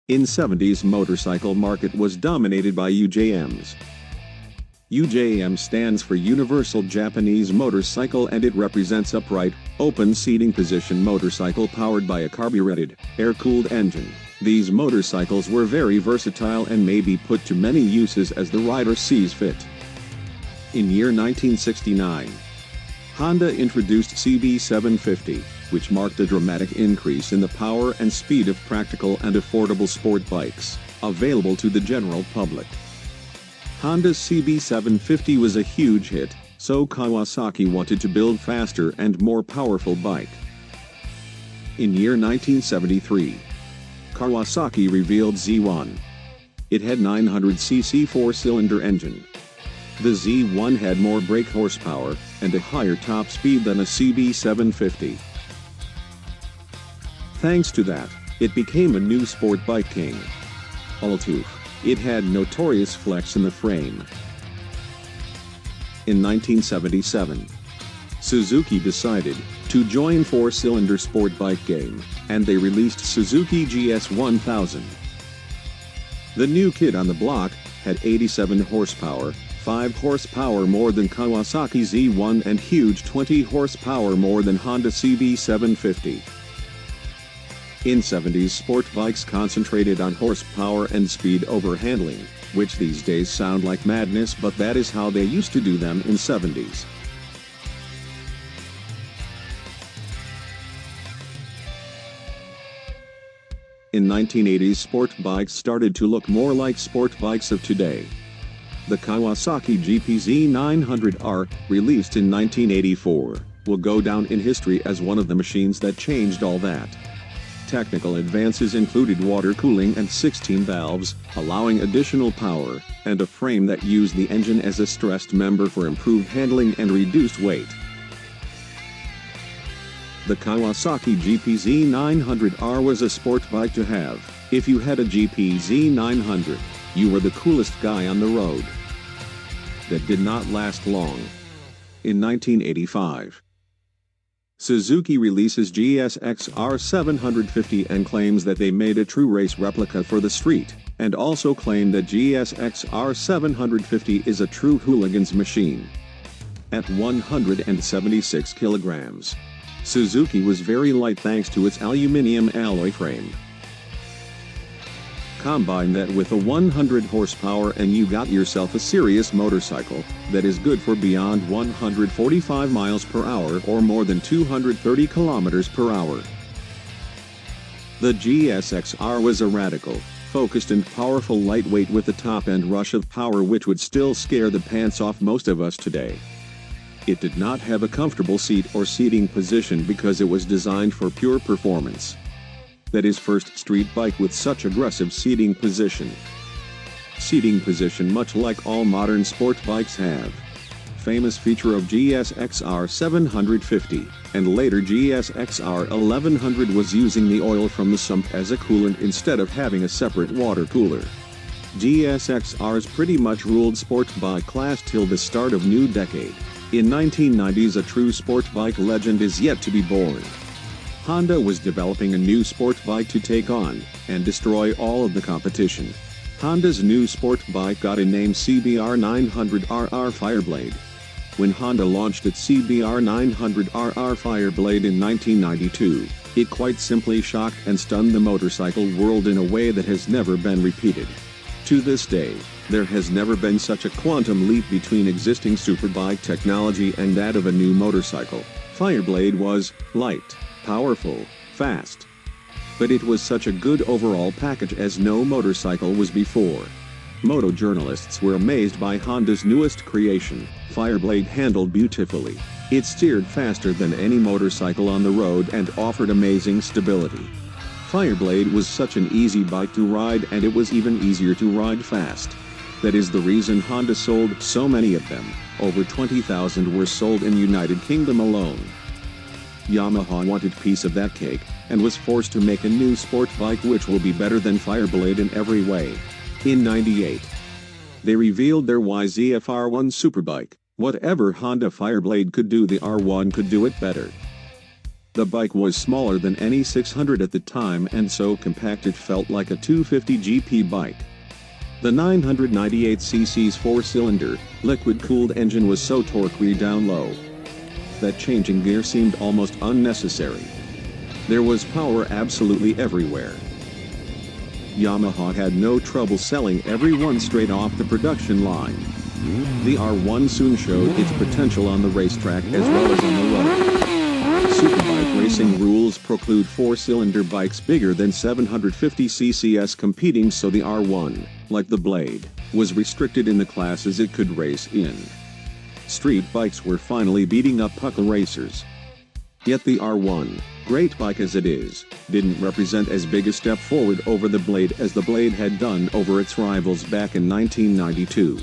In 70s motorcycle market was dominated by UJMs. UJM stands for Universal Japanese Motorcycle and it represents upright, open seating position motorcycle powered by a carbureted, air-cooled engine. These motorcycles were very versatile and may be put to many uses as the rider sees fit. In year 1969, Honda introduced CB750, which marked a dramatic increase in the power and speed of practical and affordable sport bikes, available to the general public. Honda's CB750 was a huge hit, so Kawasaki wanted to build faster and more powerful bike. In year 1973, Kawasaki revealed Z1. It had 900cc four-cylinder engine. The Z1 had more brake horsepower and a higher top speed than a CB750. Thanks to that, it became a new sport bike king. Although it had notorious flex in the frame. In 1977, Suzuki decided to join four-cylinder sport bike game, and they released Suzuki GS1000. The new kid on the block had 87 horsepower, 5 horsepower more than Kawasaki Z1 and huge 20 horsepower more than Honda CB750. In 70s sport bikes concentrated on horsepower and speed over handling, which these days sound like madness, but that is how they used to do them in 70s. In 1980s sport bikes started to look more like sport bikes of today. The Kawasaki GP Z900R, released in 1984, will go down in history as one of the machines that changed all that. Technical advances included water cooling and 16 valves, allowing additional power, and a frame that used the engine as a stressed member for improved handling and reduced weight. The Kawasaki GP Z900R was a sport bike to have. If you had a GP Z900, you were the coolest guy on the road. That did not last long. In 1985, Suzuki releases GSX-R 750 and claims that they made a true race replica for the street, and also claim that GSX-R 750 is a true hooligan's machine. At 176 kilograms, Suzuki was very light thanks to its aluminum alloy frame. Combine that with a 100 horsepower and you got yourself a serious motorcycle that is good for beyond 145 miles per hour or more than 230 kilometers per hour. The GSX-R was a radical, focused and powerful lightweight with a top-end rush of power which would still scare the pants off most of us today. It did not have a comfortable seat or seating position because it was designed for pure performance. That is first street bike with such aggressive seating position. Seating position much like all modern sport bikes have. Famous feature of GSX-R 750, and later GSX-R 1100 was using the oil from the sump as a coolant instead of having a separate water cooler. GSX-Rs pretty much ruled sport bike class till the start of new decade. In 1990s a true sport bike legend is yet to be born. Honda was developing a new sport bike to take on and destroy all of the competition. Honda's new sport bike got a name CBR900RR Fireblade. When Honda launched its CBR900RR Fireblade in 1992, it quite simply shocked and stunned the motorcycle world in a way that has never been repeated. To this day, there has never been such a quantum leap between existing superbike technology and that of a new motorcycle. Fireblade was light, powerful, fast. But it was such a good overall package as no motorcycle was before. Moto journalists were amazed by Honda's newest creation. Fireblade handled beautifully. It steered faster than any motorcycle on the road and offered amazing stability. Fireblade was such an easy bike to ride and it was even easier to ride fast. That is the reason Honda sold so many of them. Over 20,000 were sold in United Kingdom alone. Yamaha wanted piece of that cake, and was forced to make a new sport bike which will be better than Fireblade in every way. In '98, they revealed their YZF R1 Superbike. Whatever Honda Fireblade could do, the R1 could do it better. The bike was smaller than any 600 at the time and so compact it felt like a 250 GP bike. The 998cc's four-cylinder, liquid-cooled engine was so torquey down low that changing gear seemed almost unnecessary. There was power absolutely everywhere. Yamaha had no trouble selling every one straight off the production line. The R1 soon showed its potential on the racetrack as well as on the road. Superbike racing rules preclude four-cylinder bikes bigger than 750cc competing, so the R1, like the Blade, was restricted in the classes it could race in. Street bikes were finally beating up puckle racers. Yet the R1, great bike as it is, didn't represent as big a step forward over the Blade as the Blade had done over its rivals back in 1992.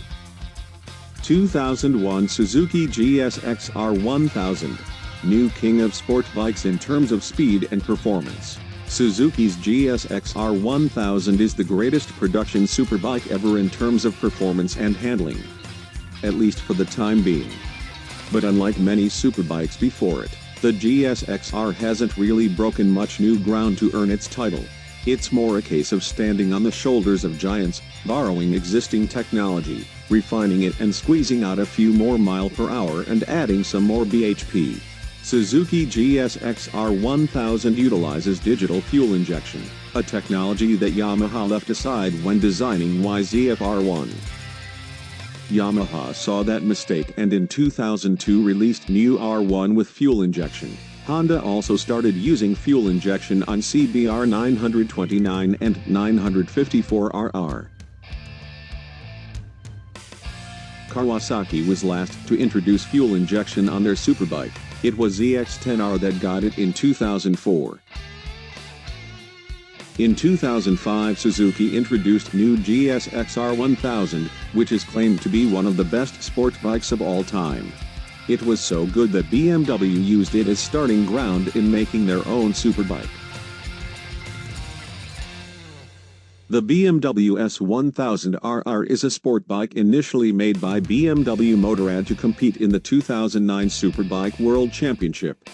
2001 Suzuki GSX R1000. New king of sport bikes in terms of speed and performance. Suzuki's GSX R1000 is the greatest production superbike ever in terms of performance and handling. At least for the time being. But unlike many superbikes before it, the GSX-R hasn't really broken much new ground to earn its title. It's more a case of standing on the shoulders of giants, borrowing existing technology, refining it and squeezing out a few more mph and adding some more bhp. Suzuki GSX R1000 utilizes digital fuel injection, a technology that Yamaha left aside when designing YZF-R1. Yamaha saw that mistake and in 2002 released new R1 with fuel injection. Honda also started using fuel injection on CBR 929 and 954RR. Kawasaki was last to introduce fuel injection on their superbike. It was ZX-10R that got it in 2004. In 2005 Suzuki introduced new GSX-R 1000, which is claimed to be one of the best sport bikes of all time. It was so good that BMW used it as starting ground in making their own superbike. The BMW S1000RR is a sport bike initially made by BMW Motorrad to compete in the 2009 Superbike World Championship.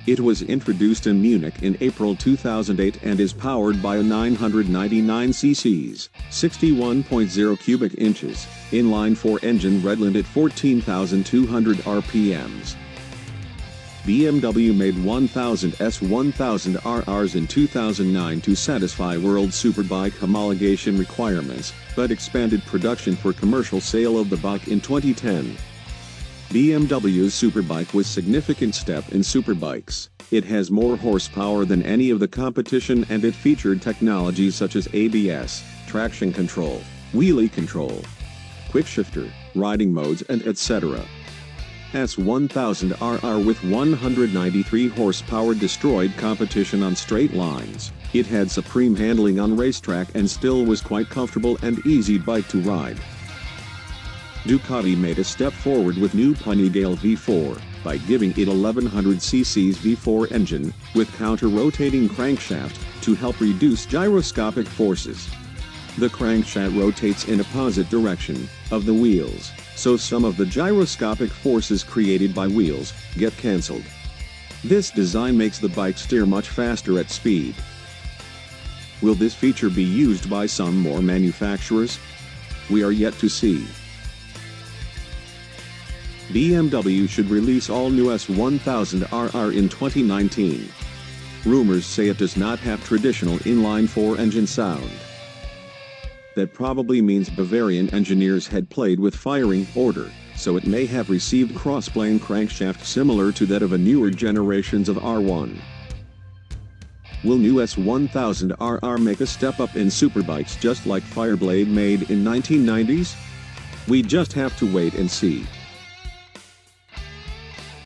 It was introduced in Munich in April 2008 and is powered by a 999cc, 61.0 cubic inches, inline-4 engine Redland at 14,200 RPMs. BMW made 1000 S1000RRs in 2009 to satisfy World Superbike homologation requirements, but expanded production for commercial sale of the bike in 2010. BMW's Superbike was a significant step in superbikes. It has more horsepower than any of the competition and it featured technologies such as ABS, traction control, wheelie control, quick shifter, riding modes and etc. S1000RR with 193 horsepower destroyed competition on straight lines. It had supreme handling on racetrack and still was quite comfortable and easy bike to ride. Ducati made a step forward with new Panigale V4, by giving it 1100cc V4 engine, with counter-rotating crankshaft, to help reduce gyroscopic forces. The crankshaft rotates in opposite direction of the wheels, so some of the gyroscopic forces created by wheels get cancelled. This design makes the bike steer much faster at speed. Will this feature be used by some more manufacturers? We are yet to see. BMW should release all new S1000RR in 2019. Rumors say it does not have traditional inline-4 engine sound. That probably means Bavarian engineers had played with firing order, so it may have received crossplane crankshaft similar to that of a newer generations of R1. Will new S1000RR make a step up in superbikes just like Fireblade made in 1990s? We just have to wait and see.